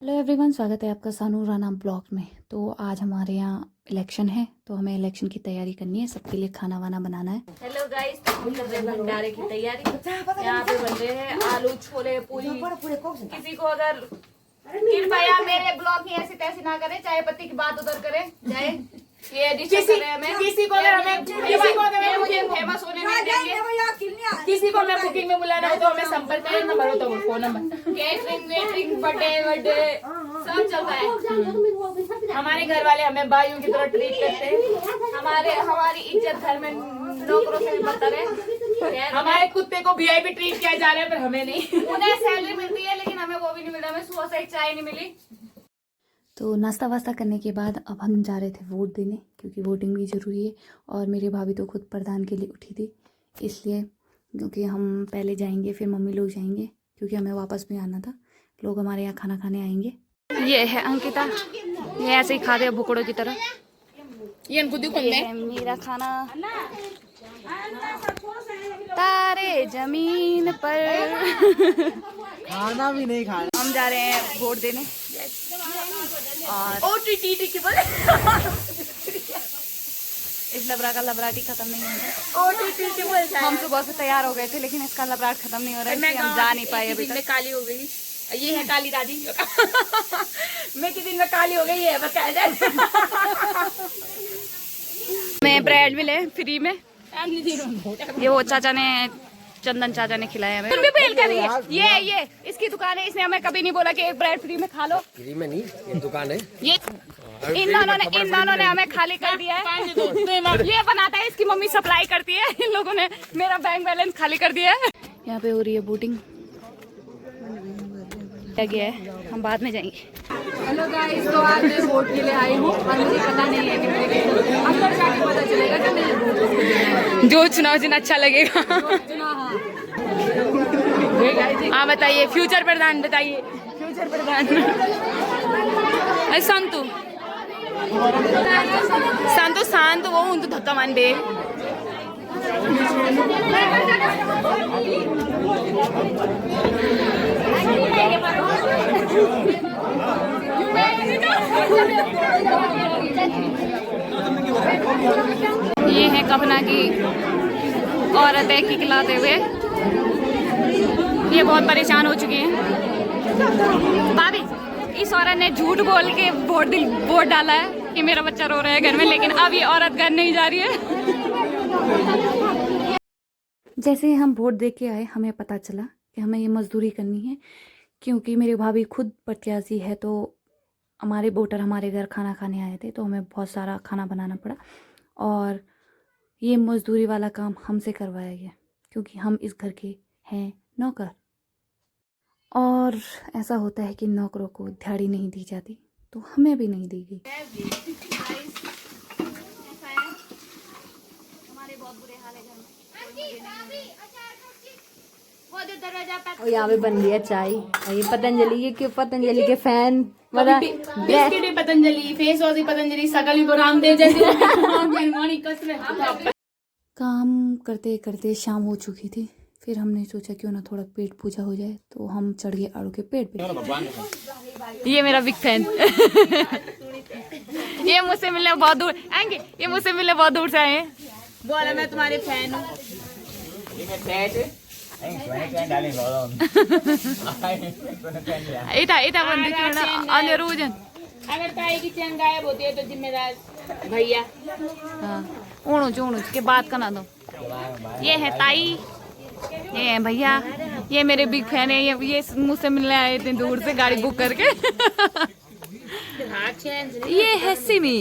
Hello everyone, स्वागत है आपका सानू राणा ब्लॉग में। तो आज हमारे यहाँ इलेक्शन है, तो हमें इलेक्शन की तैयारी करनी है, सबके लिए खाना वाना बनाना है। हेलो गाइस, हम कर रहे हैं भंडारे की तैयारी। यहाँ पे बन रहे हैं आलू छोले पूरी। किसी को अगर कृपया मेरे ब्लॉग की ऐसी तैसी ना करे, चाय पत्ती की बात उधर करे, चाहे ये किसी को अगर हमें मुझे फेमस होने नहीं देंगे, किसी को हमें बुकिंग में बुलाना हो तो हमें संपर्क करें, नंबर हो तो फोन नंबर। कैटरिंग वेटरिंग बर्थडे सब चलता है। हमारे घर वाले हमें भाइयों की तरह ट्रीट करते हैं। हमारी इज्जत घर में नौकरों से भी बदतर है। हमारे कुत्ते को वीआईपी ट्रीट किया जा रहा है, पर हमें नहीं। उन्हें सैलरी मिलती है लेकिन हमें वो भी नहीं मिल रहा। हमें सुबह से एक चाय नहीं मिली। तो नाश्ता वास्ता करने के बाद अब हम जा रहे थे वोट देने, क्योंकि वोटिंग भी ज़रूरी है। और मेरी भाभी तो खुद प्रधान के लिए उठी थी, इसलिए क्योंकि हम पहले जाएंगे फिर मम्मी लोग जाएंगे, क्योंकि हमें वापस भी आना था। लोग हमारे यहाँ खाना खाने आएंगे। ये है अंकिता, ये ऐसे ही खाते हैं भुकड़ों की तरह। ये है मेरा खाना। तारे जमीन पर खाना भी नहीं खाना। हम जा रहे हैं वोट देने और इस लबरा का लबराटी खत्म नहीं होता। हम सुबह से तैयार हो गए थे, लेकिन इसका लबराट खत्म नहीं हो रहा है, इसलिए हम जा नहीं पाए अभी तक। काली हो गई। ये है काली दादी। मैं किसी दिन में काली हो गई है, बताया जाए। मैं ब्रेड मिले फ्री में। ये वो चाचा ने, चंदन चाचा ने खिलाया हमें। तुम भी फेल कर रही है। ये इसकी दुकान है, इसने हमें कभी नहीं बोला कि एक ब्रेड फ्री में खा लो। फ्री में नहीं, ये दुकान है। ये इन दोनों ने हमें खाली कर दिया है। ये बनाता है, इसकी मम्मी सप्लाई करती है। इन लोगों ने मेरा बैंक बैलेंस खाली कर दिया है। यहाँ पे हो रही है वोटिंग। गया है, हम बाद में जाएंगे। हेलो गाइस, तो आज मैं वोट के लिए आई हूँ और मुझे पता नहीं है कि मेरे अंदर जाके पता चलेगा कि मेरे वोट किसको देना है। जो चुनाव जिन अच्छा लगेगा। हाँ बताइए, फ्यूचर प्रधान बताइए। फ्यूचर प्रधान संतु संतु शांत वो उन तो धक्का मान बे। ये है कपना की औरत है की खिलाते हुए। ये बहुत परेशान हो चुकी हैं। भाभी, इस औरत ने झूठ बोल के वोट डाला है कि मेरा बच्चा रो रहा है घर में, लेकिन अब ये औरत घर नहीं जा रही है। जैसे ही हम वोट दे के आए, हमें पता चला कि हमें ये मजदूरी करनी है, क्योंकि मेरी भाभी खुद प्रत्याशी है। तो हमारे वोटर हमारे घर खाना खाने आए थे, तो हमें बहुत सारा खाना बनाना पड़ा और ये मजदूरी वाला काम हमसे करवाया गया, क्योंकि हम इस घर के हैं नौकर। और ऐसा होता है कि नौकरों को दिहाड़ी नहीं दी जाती, तो हमें भी नहीं दी गई। हमारे बहुत बुरे हाल है घर में। और यहाँ पे बन रही है चाय। ये पतंजलि, ये क्यों पतंजलि के फैन, मतलब बिस्किट भी पतंजलि, फेस वॉश भी पतंजलि, सकल भी रामदेव जैसे। काम करते करते शाम हो चुकी थी, फिर हमने सोचा क्यों ना थोड़ा पेट पूजा हो जाए, तो हम चढ़ गए आड़ू के पेड़ पे। ये मेरा बिग फैन। ये मुझसे मिलने बहुत दूर आएंगे, ये मुझसे मिलने बहुत दूर से आए हैं। बोला मैं तुम्हारे फैन हूँ। अगर ताई की चैन गायब होती है तो जिम्मेदार भैया। ऊणू के बात करना दो। ये है ताई, ये है भैया, ये मेरे बिग फैन है। ये मुझसे मिलने आए इतनी दूर से गाड़ी बुक करके। ये है सिमी।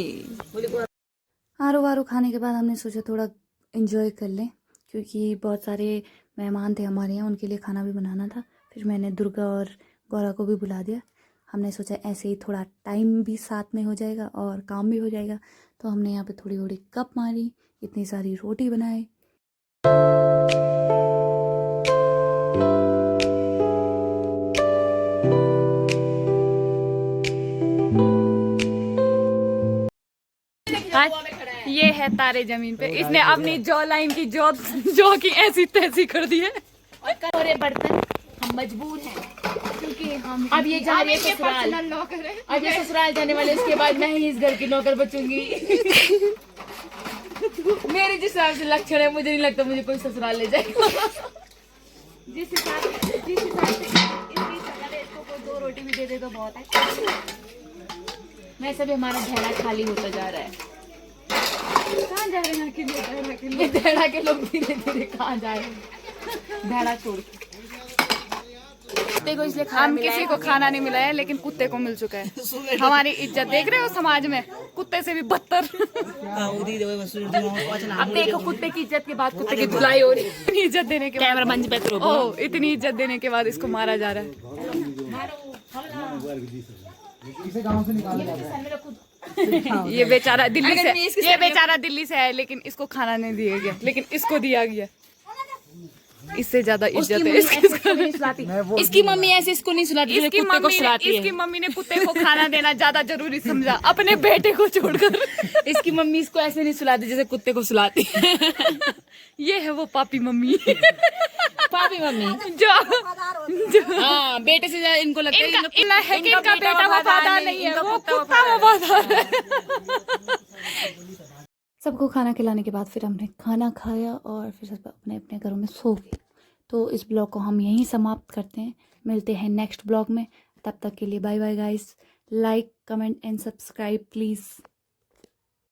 आरू वारू खाने के बाद हमने सोचा थोड़ा एंजॉय कर लें, क्योंकि बहुत सारे मेहमान थे हमारे यहाँ, उनके लिए खाना भी बनाना था। फिर मैंने दुर्गा और गौरा को भी बुला दिया। हमने सोचा ऐसे ही थोड़ा टाइम भी साथ में हो जाएगा और काम भी हो जाएगा। तो हमने यहाँ पे थोड़ी थोड़ी कप मारी, इतनी सारी रोटी बनाई। ये है तारे जमीन पे। इसने अपनी जॉ लाइन की जॉ की ऐसी तैसी कर दी है। और बर्तन हम मजबूर हैं, क्योंकि कि हम अब ये जा रही है ससुराल, नौकर है। अब ये ससुराल जाने वाले, उसके बाद मैं ही इस घर की नौकर बचूंगी। मेरे जिस हिसाब से लक्षण है, मुझे नहीं लगता मुझे कोई ससुराल ले जाएगा। जिस हिसाब से इसकी शक्ल है, इसको कोई 2 रोटी भी दे दे तो बहुत है। वैसे भी हमारा ढेला खाली होता जा रहा है। कहाँ जा रहे हैं अकेले? ये ढेला के लोग धीरे धीरे कहाँ जा रहे हैं, ढेला छोड़ के। कुत्ते को इसलिए खाना हम मिला किसी है। को खाना नहीं मिला है, लेकिन कुत्ते को मिल चुका है। हमारी इज्जत देख रहे हो समाज में, कुत्ते से भी बदतर। अब देखो कुत्ते की इज्जत के बाद कुत्ते की धुलाई हो रही है। इतनी इज्जत देने के कैमरा मंच पे तो ओ इतनी इज्जत देने के बाद इसको मारा जा रहा है। इसे गांव से निकाला जाता है। ये बेचारा दिल्ली से, ये बेचारा दिल्ली से है, लेकिन इसको खाना नहीं दिया गया, लेकिन इसको दिया गया। इससे ज्यादा इज्जत है इसकी। इसकी मम्मी ऐसे इसको नहीं सुलाती जैसे कुत्ते को सुलाती इसकी है। मम्मी ने कुत्ते को खाना देना ज्यादा जरूरी समझा, अपने बेटे को छोड़कर। इसकी मम्मी इसको ऐसे नहीं सुलाती जैसे कुत्ते को सुलाती है। ये है वो पापी मम्मी। पापी मम्मी जो हाँ, बेटे से ज्यादा इनको लगता है इनका बेटा वफादार नहीं है, वो कुत्ता वफादार है। सबको खाना खिलाने के बाद फिर हमने खाना खाया और फिर सब अपने अपने घरों में सो गए। तो इस ब्लॉग को हम यहीं समाप्त करते हैं, मिलते हैं नेक्स्ट ब्लॉग में। तब तक के लिए bye bye guys. Like comment and subscribe please.